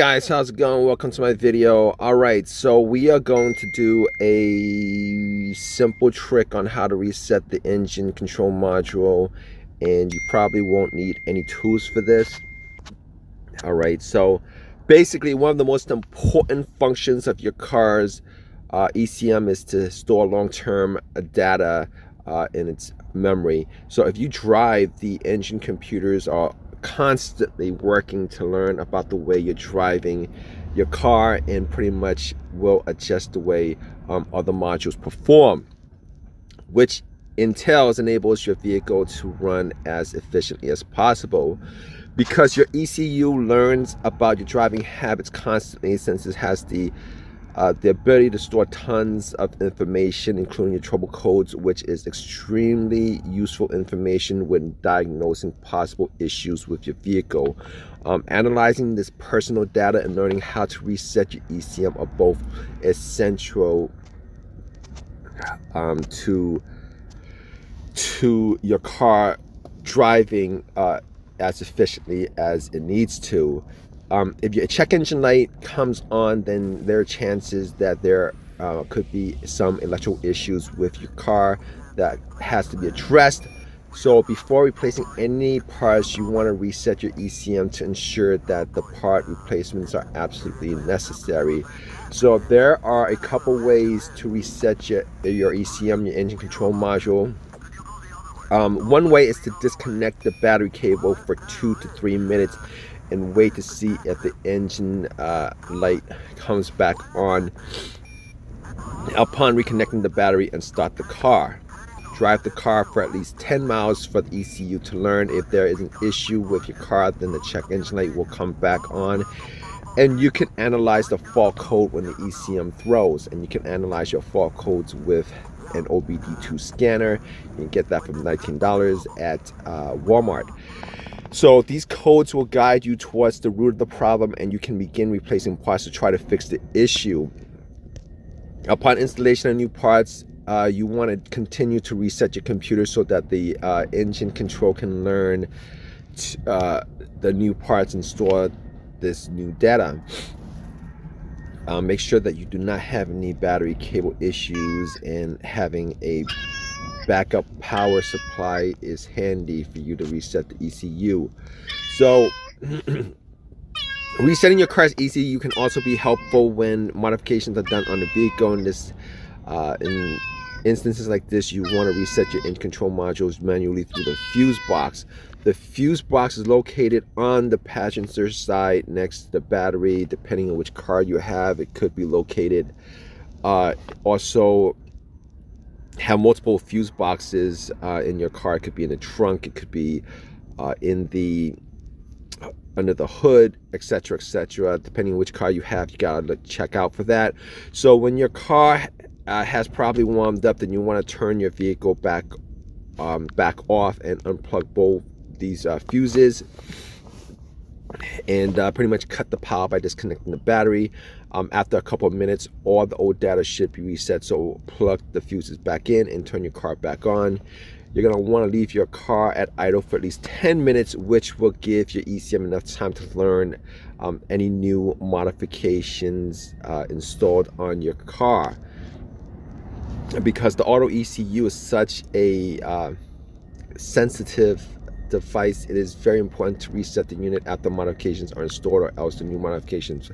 guys, how's it going? Welcome to my video. Alright, so we are going to do a simple trick on how to reset the engine control module, and you probably won't need any tools for this. Alright, so basically one of the most important functions of your car's ECM is to store long-term data in its memory. So if you drive, the engine computers are constantly working to learn about the way you're driving your car and pretty much will adjust the way other modules perform, which enables your vehicle to run as efficiently as possible. Because your ECU learns about your driving habits constantly, since it has the ability to store tons of information, including your trouble codes, which is extremely useful information when diagnosing possible issues with your vehicle. Analyzing this personal data and learning how to reset your ECM are both essential to your car driving as efficiently as it needs to. If your check engine light comes on, then there are chances that there could be some electrical issues with your car that has to be addressed. So before replacing any parts, you want to reset your ECM to ensure that the part replacements are absolutely necessary. So there are a couple ways to reset your ECM, your engine control module. One way is to disconnect the battery cable for 2 to 3 minutes and wait to see if the engine light comes back on. Upon reconnecting the battery and start the car. Drive the car for at least 10 miles for the ECU to learn. If there is an issue with your car, then the check engine light will come back on. And you can analyze the fault code when the ECM throws. And you can analyze your fault codes with an OBD2 scanner. You can get that for $19 at Walmart. So these codes will guide you towards the root of the problem, and you can begin replacing parts to try to fix the issue. Upon installation of new parts, you want to continue to reset your computer so that the engine control can learn the new parts and store this new data. Make sure that you do not have any battery cable issues, and having a backup power supply is handy for you to reset the ECU. So resetting your car's ECU can also be helpful when modifications are done on the vehicle. In instances like this, you want to reset your engine control modules manually through the fuse box. The fuse box is located on the passenger side next to the battery. Depending on which car you have, it could be located. Also have multiple fuse boxes in your car. It could be in the trunk, it could be in the under the hood, etc., etc. Depending on which car you have, you gotta check out for that. So when your car has probably warmed up, then you want to turn your vehicle back off and unplug both these fuses, and pretty much cut the power by disconnecting the battery. After a couple of minutes, all the old data should be reset. So plug the fuses back in and turn your car back on. You're going to want to leave your car at idle for at least 10 minutes, which will give your ECM enough time to learn any new modifications installed on your car. Because the auto ECU is such a sensitive device, it is very important to reset the unit after modifications are installed, or else the new modifications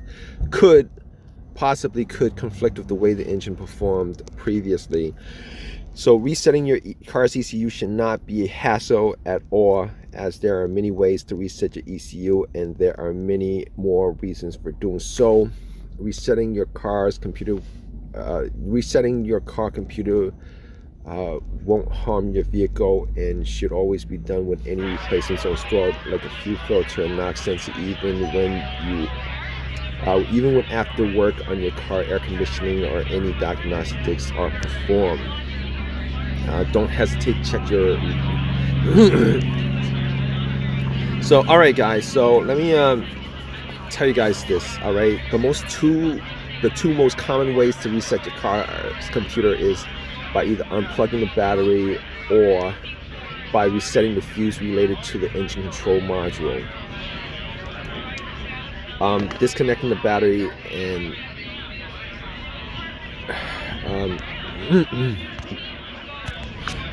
could conflict with the way the engine performed previously. So resetting your car's ECU should not be a hassle at all, as there are many ways to reset your ECU, and there are many more reasons for doing so. Resetting your car computer won't harm your vehicle, and should always be done when any replacements are installed, like a fuel filter and knock sensor, even when after work on your car air conditioning or any diagnostics are performed. Don't hesitate to check your So alright guys, so let me tell you guys this. Alright, the two most common ways to reset your car's computer is by either unplugging the battery or by resetting the fuse related to the engine control module. disconnecting the battery and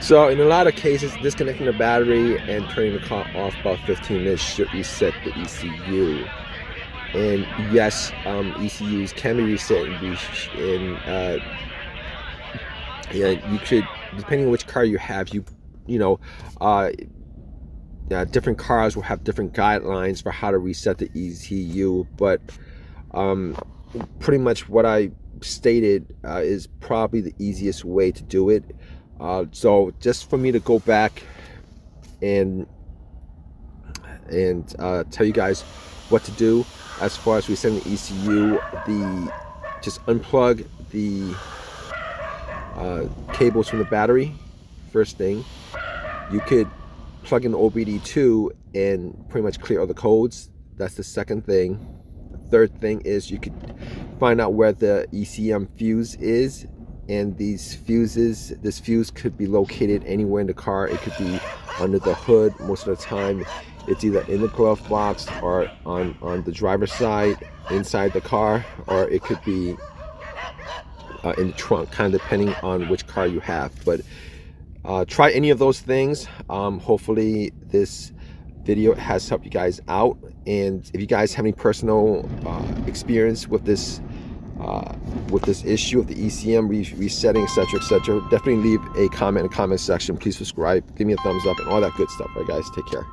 so in a lot of cases, disconnecting the battery and turning the car off about 15 minutes should reset the ECU. And yes, ECUs can be reset and yeah, you could, depending on which car you have, different cars will have different guidelines for how to reset the ECU, but pretty much what I stated is probably the easiest way to do it. So just for me to go back and tell you guys what to do as far as resetting the ECU, just unplug the cables from the battery. First thing, you could plug in OBD2 and pretty much clear all the codes. That's the second thing. Third thing is you could find out where the ECM fuse is, and this fuse could be located anywhere in the car. It could be under the hood. Most of the time it's either in the glove box or on the driver's side inside the car, or it could be in the trunk, kind of depending on which car you have. But try any of those things. Hopefully this video has helped you guys out, and if you guys have any personal experience with this issue of the ECM resetting, etc., definitely leave a comment in the comment section. Please subscribe, give me a thumbs up, and all that good stuff. All right guys, take care.